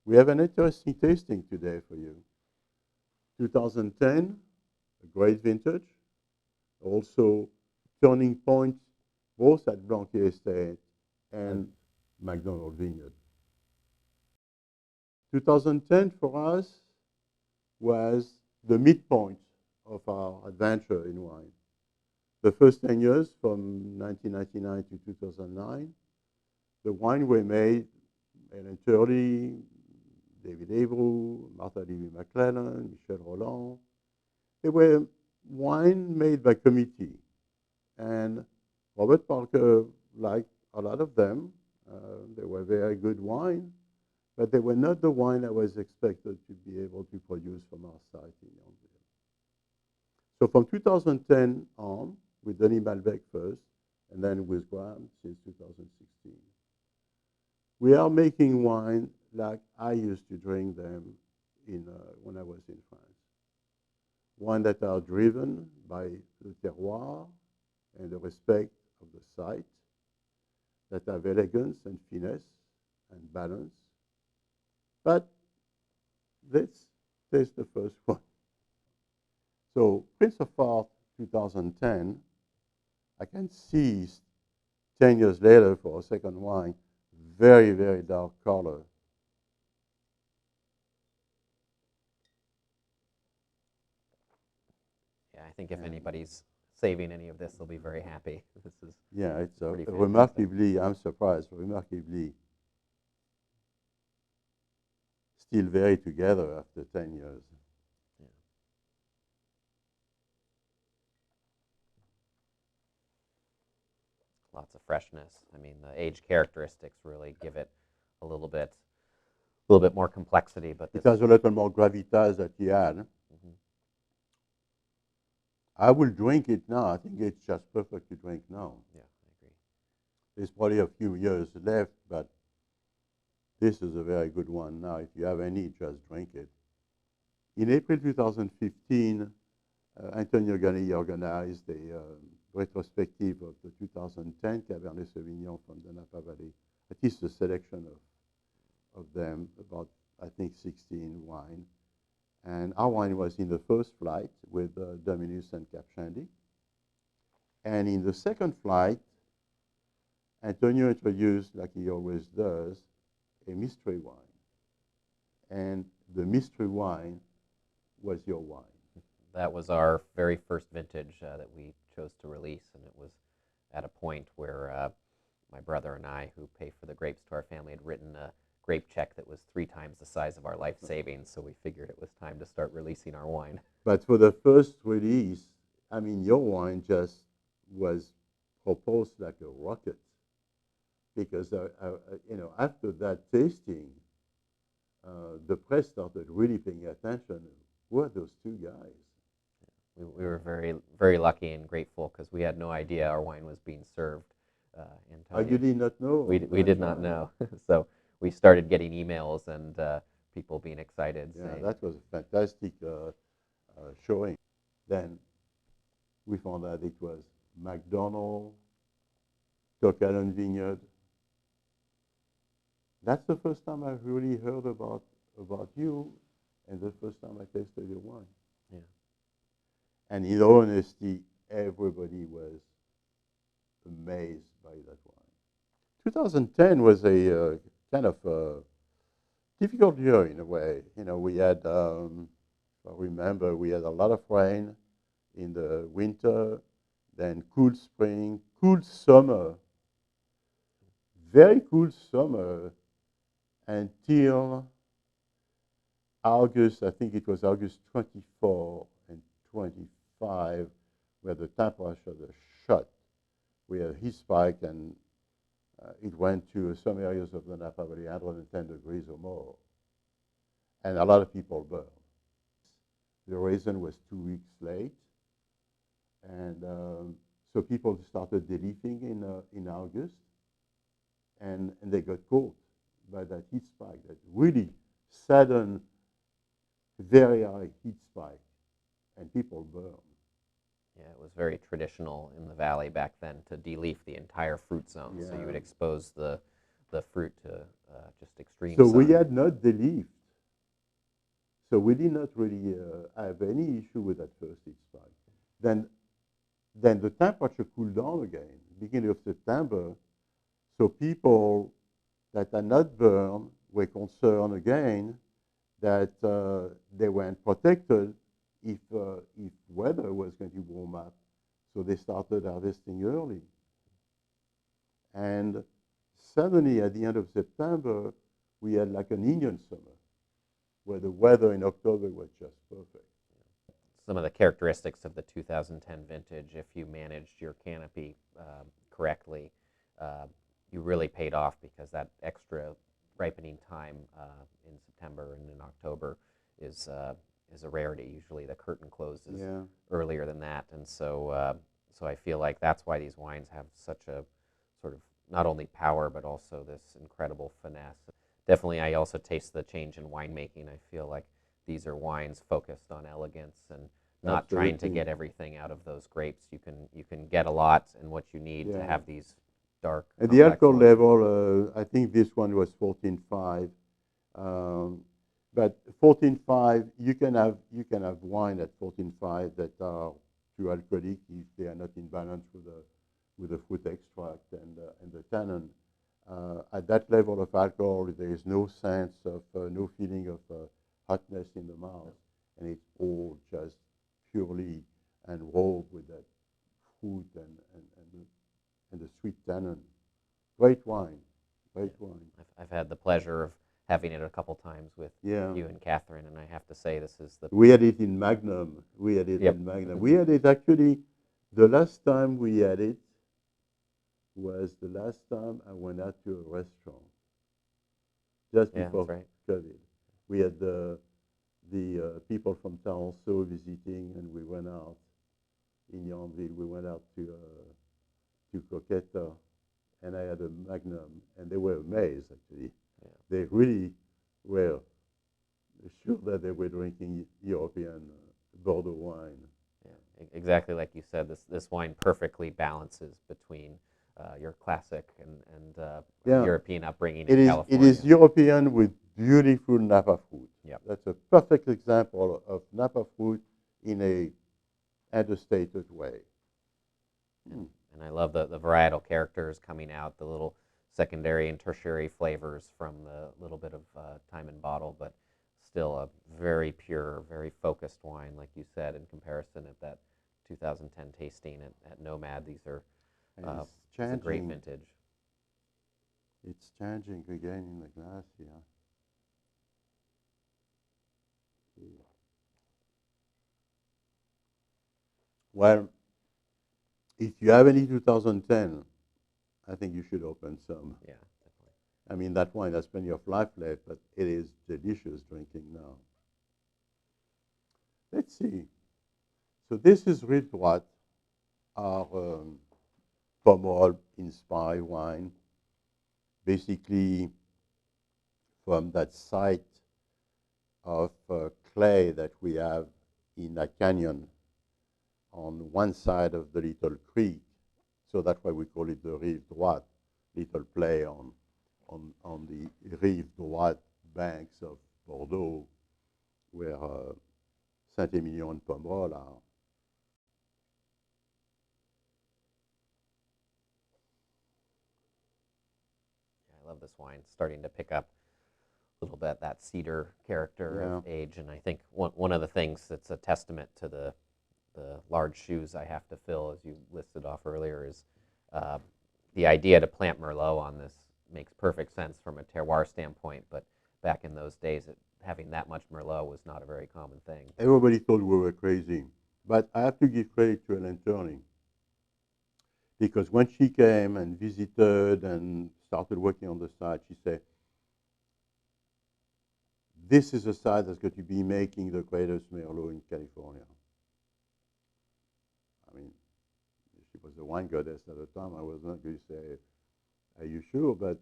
We have an interesting tasting today for you. 2010, a great vintage, also turning point both at Blankiet Estate and MacDonald Vineyard. 2010 for us was the midpoint of our adventure in wine. The first 10 years, from 1999 to 2009, the wine we made, Ellen Turley, David Avroux, Martha Levy-McClellan, Michel Roland, they were wine made by committee. And Robert Parker liked a lot of them. They were very good wine, but they were not the wine I was expected to be able to produce from our site in Yountville. So from 2010 on, with Denis Malbec first, and then with Graeme since 2016, we are making wine like I used to drink them when I was in France. Wine that are driven by the terroir and the respect of the site, that have elegance and finesse and balance. But let's taste the first one. So Prince of Art 2010, I can see 10 years later for a second wine, very, very dark color. Yeah, I think if anybody's saving any of this, they'll be very happy. This is it's pretty remarkably, I'm surprised, remarkably still very together after 10 years. Yeah. Lots of freshness. I mean, the age characteristics really give it a little bit more complexity. But it has a little more gravitas that he had. Mm-hmm. I will drink it now. I think it's just perfect to drink now. Yeah, I agree. There's probably a few years left, but this is a very good one now. If you have any, just drink it. In April 2015, Antonio Gani organized a retrospective of the 2010 Cabernet Sauvignon from the Napa Valley, at least a selection of them, about, I think, 16 wine. And our wine was in the first flight with Dominus and Cap Shandy. And in the second flight, Antonio introduced, like he always does, a mystery wine. And the mystery wine was your wine. That was our very first vintage that we chose to release, and it was at a point where my brother and I, who pay for the grapes to our family, had written a grape check that was 3 times the size of our life savings, so we figured it was time to start releasing our wine. But for the first release, I mean, your wine just was proposed like a rocket, because after that tasting, the press started really paying attention. Who are those two guys? We were very, very lucky and grateful because we had no idea our wine was being served in time. You did not know? We did not know. So we started getting emails and people being excited. Yeah, saying, that was a fantastic showing. Then we found out it was MacDonald, Tocalon Vineyard. That's the first time I really heard about you, and the first time I tasted your wine. Yeah. And in all honesty, everybody was amazed by that wine. 2010 was a kind of a difficult year in a way. We had, I remember, we had a lot of rain in the winter, then cool spring, cool summer, very cool summer until August, I think it was August 24 and 25, where the temperature shot. We had a heat spike, and it went to some areas of the Napa Valley 110 degrees or more. And a lot of people burned. The raisin was 2 weeks late. And so people started de-leafing in August, and they got caught by that heat spike, that really sudden, very high heat spike, and people burned. Yeah, it was very traditional in the valley back then to de-leaf the entire fruit zone. Yeah. So you would expose the the fruit to just extreme So sun. we had not delivered. So we did not really have any issue with that first heat spike. Then the temperature cooled down again, beginning of September. So people that had not burned were concerned again that they weren't protected if weather was going to warm up. So they started harvesting early. And suddenly at the end of September, we had like an Indian summer where the weather in October was just perfect. Some of the characteristics of the 2010 vintage, if you managed your canopy correctly, you really paid off, because that extra ripening time in September and in October is a rarity. Usually the curtain closes earlier than that, and so I feel like that's why these wines have such a sort of not only power but also this incredible finesse. Definitely, I also taste the change in winemaking. I feel like these are wines focused on elegance and not trying to get everything out of those grapes. You can get a lot and what you need to have these dark. At the alcohol level, I think this one was 14.5. But 14.5, you can have wine at 14.5 that are too alcoholic if they are not in balance with the fruit extract and the tannin. At that level of alcohol, there is no sense of, no feeling of hotness in the mouth, and it's all just purely and raw with that fruit and the sweet tannin. Great wine, great wine. I've had the pleasure of having it a couple times with you and Catherine, and I have to say this is the... We had it in Magnum. We had it in Magnum. We had it actually, the last time we had it was the last time I went out to a restaurant, just before COVID. We had the people from Taranto visiting, and we went out in Yountville. We went out to Coqueta, and I had a Magnum, and they were amazed, actually. Yeah. They really were sure that they were drinking European Bordeaux wine. Yeah, exactly like you said, this wine perfectly balances between your classic and European upbringing in California. It is European with beautiful Napa fruit. Yep. That's a perfect example of Napa fruit in a understated way. And I love the varietal characters coming out, the little secondary and tertiary flavors from the little bit of time in bottle, but still a very pure, very focused wine, like you said, in comparison at that 2010 tasting at Nomad. These are it's a great vintage. It's changing again in the glass here. Well, if you have any 2010, I think you should open some. Yeah, definitely. I mean, that wine has plenty of life left, but it is delicious drinking now. Let's see. So this is Rive Droite, our Pomerol-inspired wine, basically from that site of clay that we have in a canyon on one side of the little creek. So that's why we call it the Rive Droite, little play on the Rive Droite banks of Bordeaux, where Saint-Émilion and Pomerol are. I love this wine. It's starting to pick up a little bit that cedar character of age, and I think one of the things that's a testament to the large shoes I have to fill, as you listed off earlier, is the idea to plant Merlot on this makes perfect sense from a terroir standpoint, but back in those days, having that much Merlot was not a very common thing. Everybody thought we were crazy, but I have to give credit to Ellen Turney, because when she came and visited and started working on the site, she said, this is a site that's going to be making the greatest Merlot in California. I mean, she was the wine goddess at the time. I was not going to say, are you sure? But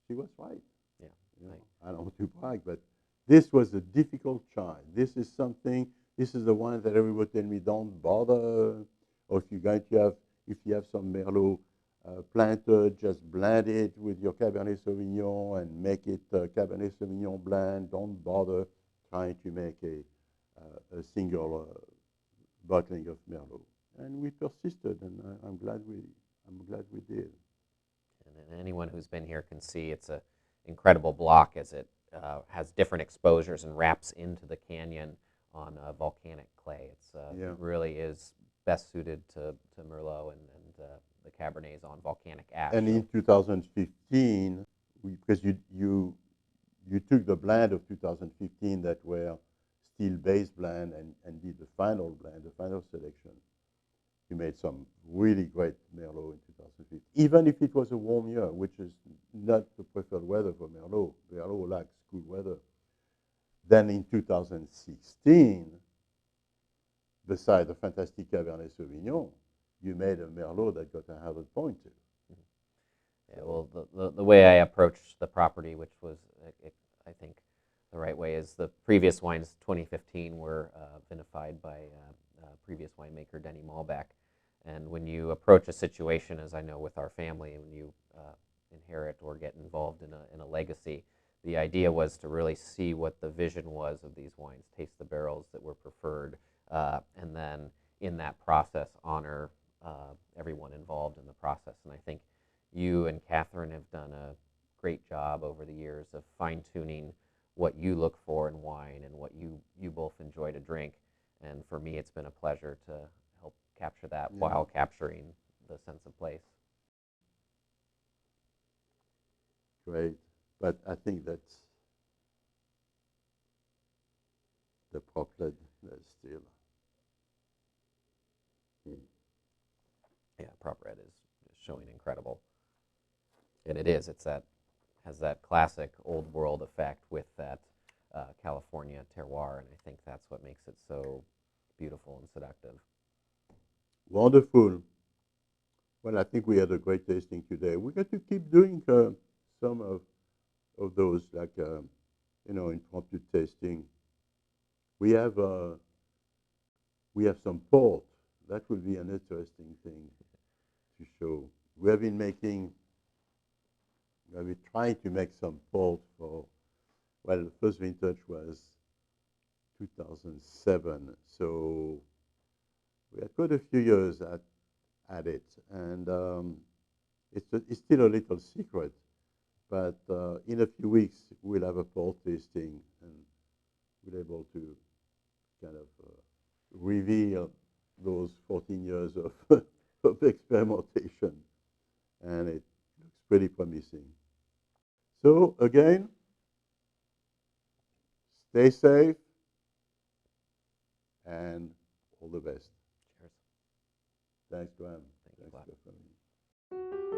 she was right. Yeah. You know, I don't want to brag, but this was a difficult child. This is the one that everybody tell me, don't bother. Or if you're going to have, if you have some Merlot planted, just blend it with your Cabernet Sauvignon and make it a Cabernet Sauvignon blend. Don't bother trying to make a single bottling of Merlot. And we persisted, and I'm glad we did. And anyone who's been here can see it's an incredible block as it has different exposures and wraps into the canyon on volcanic clay. It really is best suited to Merlot and the Cabernets on volcanic ash. And in 2015, because you took the blend of 2015 that were still base blend and did the final blend, the final selection. You made some really great Merlot in 2015, even if it was a warm year, which is not the preferred weather for Merlot. Merlot likes cool weather. Then in 2016, beside the fantastic Cabernet Sauvignon, you made a Merlot that got 100 points. Yeah, well, the way I approached the property, which was, I think, the right way, is the previous wines, 2015, were vinified by previous winemaker Denny Malbec. And when you approach a situation, as I know with our family, when you inherit or get involved in a legacy, the idea was to really see what the vision was of these wines, taste the barrels that were preferred, and then in that process honor everyone involved in the process. And I think you and Catherine have done a great job over the years of fine-tuning what you look for in wine and what you both enjoy to drink. And for me, it's been a pleasure to help capture that while capturing the sense of place. Great. But I think that's the proplet still. Yeah, prop red is showing incredible. And it is. Has that classic old world effect with that California terroir, and I think that's what makes it so beautiful and seductive. Wonderful. Well, I think we had a great tasting today. We're going to keep doing some of those, like impromptu tasting. We have some port. That will be an interesting thing to show. We have been trying to make some port for. Well, the first vintage was 2007, so we had quite a few years at it, and it's still a little secret. But in a few weeks, we'll have a port tasting, and we'll be able to kind of reveal those 14 years of, of experimentation, and it looks pretty promising. So again, stay safe, and all the best. Cheers. Thanks, Graeme. Thank you, Thanks Claude. for coming.